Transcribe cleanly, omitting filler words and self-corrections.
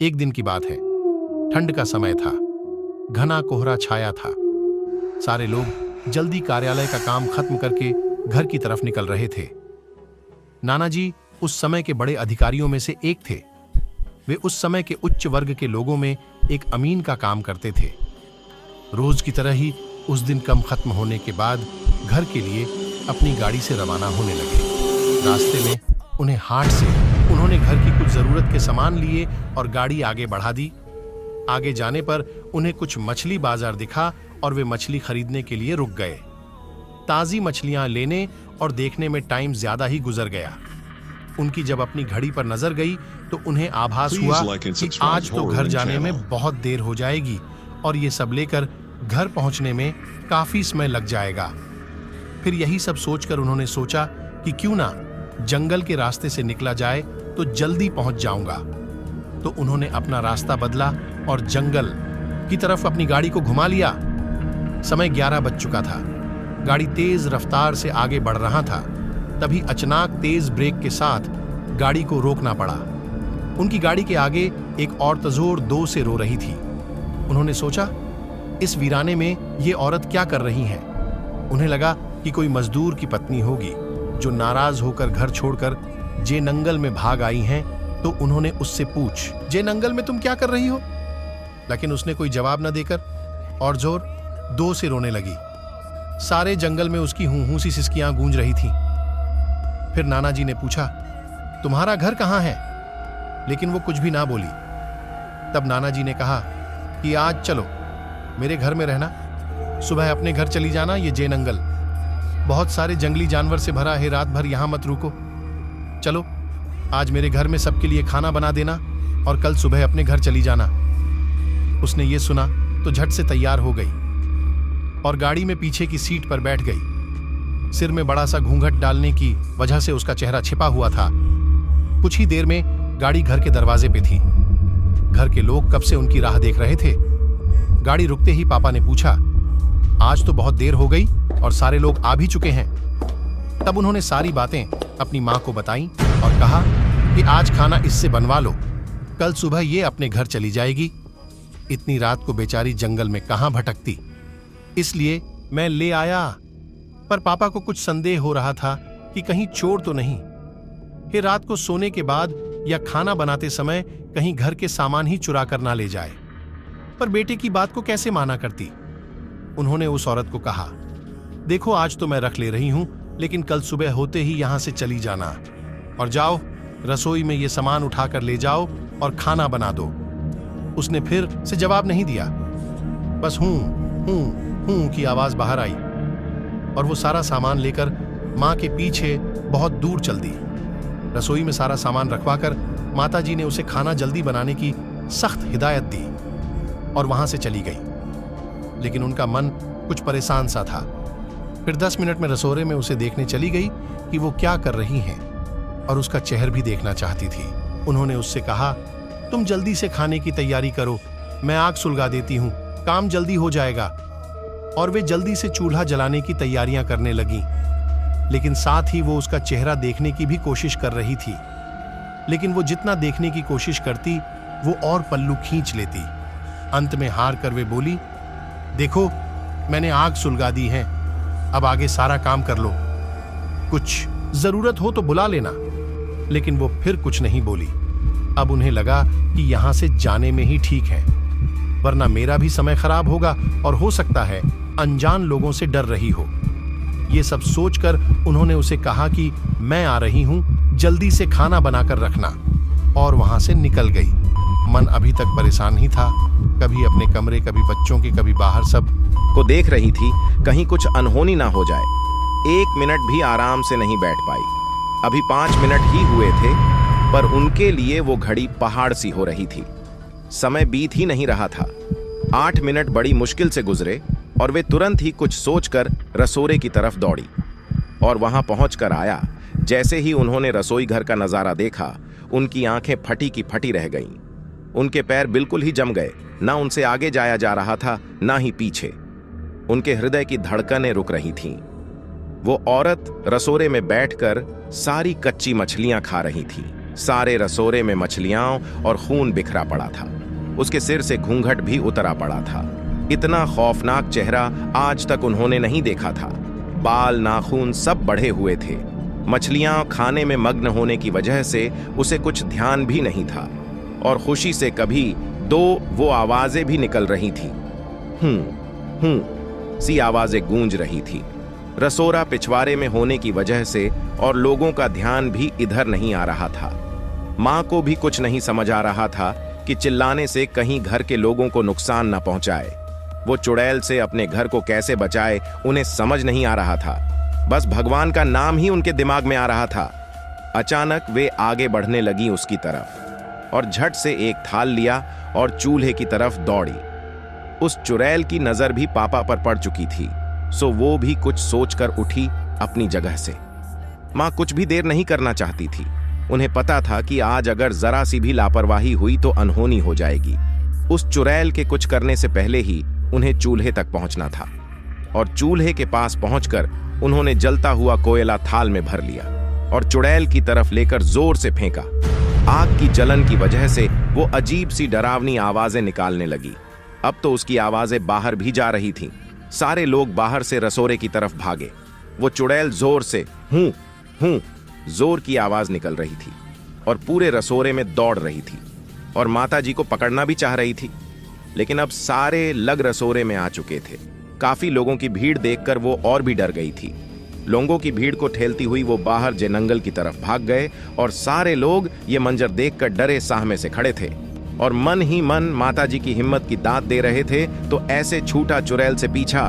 एक दिन की बात है। ठंड का समय था। घना कोहरा छाया था। सारे लोग जल्दी कार्यालय का काम खत्म करके घर की तरफ निकल रहे थे। नाना जी उस समय के बड़े अधिकारियों में से एक थे। वे उस समय के उच्च वर्ग के लोगों में एक अमीन का काम करते थे। रोज की तरह ही उस दिन काम खत्म होने के बाद घर के लिए अपनी गाड़ी से रवाना होने लगे। रास्ते में उन्हें हाट से उन्होंने घर की कुछ जरूरत के सामान लिए और गाड़ी आगे बढ़ा दी। आगे जाने पर उन्हें कुछ मछली बाजार दिखा और वे मछली खरीदने के लिए रुक गए। ताजी मछलियां लेने और देखने में टाइम ज्यादा ही गुजर गया। उनकी जब अपनी घड़ी पर नजर गई तो उन्हें आभास हुआ कि आज तो घर जाने में बहुत देर हो जाएगी और ये सब लेकर घर पहुंचने में काफी समय लग जाएगा। फिर यही सब सोचकर उन्होंने सोचा कि क्यों ना जंगल के रास्ते से निकला जाए तो जल्दी पहुंच जाऊंगा। तो उन्होंने अपना रास्ता बदला और जंगल की तरफ अपनी गाड़ी को घुमा लिया। समय 11 बज चुका था। गाड़ी तेज रफ्तार से आगे बढ़ रहा था। तभी अचानक तेज ब्रेक के साथ गाड़ी को रोकना पड़ा। उनकी गाड़ी के आगे एक औरत जोर दो से रो रही थी। उन्होंने सोचा, इस वीराने में ये औरत क्या कर रही है। उन्हें लगा कि कोई मजदूर की पत्नी होगी जो नाराज होकर घर छोड़कर जे नंगल में भाग आई हैं। तो उन्होंने उससे पूछ, जे नंगल में तुम क्या कर रही हो? लेकिन उसने कोई जवाब न देकर और जोर दो से रोने लगी। सारे जंगल में उसकी हूं सी सिसकियां गूंज रही थी। फिर नाना जी ने पूछा, तुम्हारा घर कहां है? लेकिन वो कुछ भी ना बोली। तब नाना जी ने कहा कि आज चलो मेरे घर में रहना, सुबह अपने घर चली जाना। ये जे नंगल बहुत सारे जंगली जानवर से भरा है, रात भर यहां मत रुको। चलो आज मेरे घर में सबके लिए खाना बना देना और कल सुबह अपने घर चली जाना। उसने ये सुना तो झट से तैयार हो गई और गाड़ी में पीछे की सीट पर बैठ गई। सिर में बड़ा सा घूंघट डालने की वजह से उसका चेहरा छिपा हुआ था। कुछ ही देर में गाड़ी घर के दरवाजे पे थी। घर के लोग कब से उनकी राह देख रहे थे। गाड़ी रुकते ही पापा ने पूछा, आज तो बहुत देर हो गई और सारे लोग आ भी चुके हैं। तब उन्होंने सारी बातें अपनी मां को बताई और कहा कि आज खाना इससे बनवा लो, कल सुबह ये अपने घर चली जाएगी। इतनी रात को बेचारी जंगल में कहां भटकती, इसलिए मैं ले आया। पर पापा को कुछ संदेह हो रहा था कि कहीं चोर तो नहीं, फिर रात को सोने के बाद या खाना बनाते समय कहीं घर के सामान ही चुरा कर ना ले जाए। पर बेटे की बात को कैसे माना करती। उन्होंने उस औरत को कहा, देखो आज तो मैं रख ले रही हूं, लेकिन कल सुबह होते ही यहां से चली जाना और जाओ रसोई में ये सामान उठाकर ले जाओ और खाना बना दो। उसने फिर से जवाब नहीं दिया, बस हूं हूं हूं की आवाज बाहर आई और वो सारा सामान लेकर मां के पीछे बहुत दूर चल दी। रसोई में सारा सामान रखवाकर माताजी ने उसे खाना जल्दी बनाने की सख्त हिदायत दी और वहां से चली गई। लेकिन उनका मन कुछ परेशान सा था। फिर 10 मिनट में रसोरे में उसे देखने चली गई कि वो क्या कर रही हैं और उसका चेहरा भी देखना चाहती थी। उन्होंने उससे कहा, तुम जल्दी से खाने की तैयारी करो, मैं आग सुलगा देती हूं, काम जल्दी हो जाएगा। और वे जल्दी से चूल्हा जलाने की तैयारियां करने लगी। लेकिन साथ ही वो उसका चेहरा देखने की भी कोशिश कर रही थी। लेकिन वो जितना देखने की कोशिश करती वो और पल्लू खींच लेती। अंत में हार कर वे बोली, देखो मैंने आग सुलगा दी है, अब आगे सारा काम कर लो, कुछ जरूरत हो तो बुला लेना। लेकिन वो फिर कुछ नहीं बोली। अब उन्हें लगा कि यहां से जाने में ही ठीक है, वरना मेरा भी समय खराब होगा और हो सकता है अनजान लोगों से डर रही हो। ये सब सोचकर उन्होंने उसे कहा कि मैं आ रही हूं, जल्दी से खाना बनाकर रखना, और वहां से निकल गई। मन अभी तक परेशान ही था, कभी अपने कमरे, कभी बच्चों के, कभी बाहर सब को देख रही थी, कहीं कुछ अनहोनी ना हो जाए। 1 मिनट भी आराम से नहीं बैठ पाई। अभी 5 मिनट ही हुए थे, पर उनके लिए वो घड़ी पहाड़ सी हो रही थी। समय बीत ही नहीं रहा था। 8 मिनट बड़ी मुश्किल से गुजरे और वे तुरंत ही कुछ सोचकर रसोरे की तरफ दौड़ी और वहां पहुंचकर आया। जैसे ही उन्होंने रसोई घर का नजारा देखा, उनकी आंखें फटी की फटी रह गईं। उनके पैर बिल्कुल ही जम गए। ना उनसे आगे जाया जा रहा था, ना ही पीछे। उनके हृदय की धड़कनें रुक रही थीं। वो औरत रसोरे में बैठकर सारी कच्ची मछलियां खा रही थी। सारे रसोरे में मछलियां और खून बिखरा पड़ा था। उसके सिर से घूंघट भी उतरा पड़ा था। इतना खौफनाक चेहरा आज तक उन्होंने नहीं देखा था। बाल नाखून सब बढ़े हुए थे। मछलियां खाने में मग्न होने की वजह से उसे कुछ ध्यान भी नहीं था और खुशी से कभी दो वो आवाजें भी निकल रही थी। सी आवाजें गूंज रही थी। रसोरा पिछवाड़े में होने की वजह से और लोगों का ध्यान भी इधर नहीं आ रहा था। मां को भी कुछ नहीं समझ आ रहा था कि चिल्लाने से कहीं घर के लोगों को नुकसान न पहुंचाए। वो चुड़ैल से अपने घर को कैसे बचाए उन्हें समझ नहीं आ रहा था। बस भगवान का नाम ही उनके दिमाग में आ रहा था। अचानक वे आगे बढ़ने लगी उसकी तरफ और झट से एक थाल लिया और चूल्हे की तरफ दौड़ी। उस चुड़ैल की नजर भी पापा पर पड़ चुकी थी, सो वो भी कुछ सोचकर उठी अपनी जगह से। मां कुछ भी देर नहीं करना चाहती थी। उन्हें पता था कि आज अगर जरा सी भी लापरवाही हुई तो अनहोनी हो जाएगी। उस चुड़ैल के कुछ करने से पहले ही उन्हें चूल्हे तक पहुंचना था और चूल्हे के पास पहुंचकर उन्होंने जलता हुआ कोयला थाल में भर लिया और चुड़ैल की तरफ लेकर जोर से फेंका। आग की जलन की वजह से वो अजीब सी डरावनी आवाजें निकालने लगी। अब तो उसकी आवाजें बाहर भी जा रही थीं। सारे लोग बाहर से रसोरे की तरफ भागे। वो चुड़ैल जोर से हूं हूं जोर की आवाज निकल रही थी और पूरे रसोरे में दौड़ रही थी और माताजी को पकड़ना भी चाह रही थी। लेकिन अब सारे लग रसोरे में आ चुके थे। काफी लोगों की भीड़ देखकर वो और भी डर गई थी। लोगों की भीड़ को ठेलती हुई वो बाहर जेनंगल की तरफ भाग गए और सारे लोग ये मंजर देखकर डरे साहमे से खड़े थे और मन ही मन माताजी की हिम्मत की दाद दे रहे थे। तो ऐसे छूटा चुड़ैल से पीछा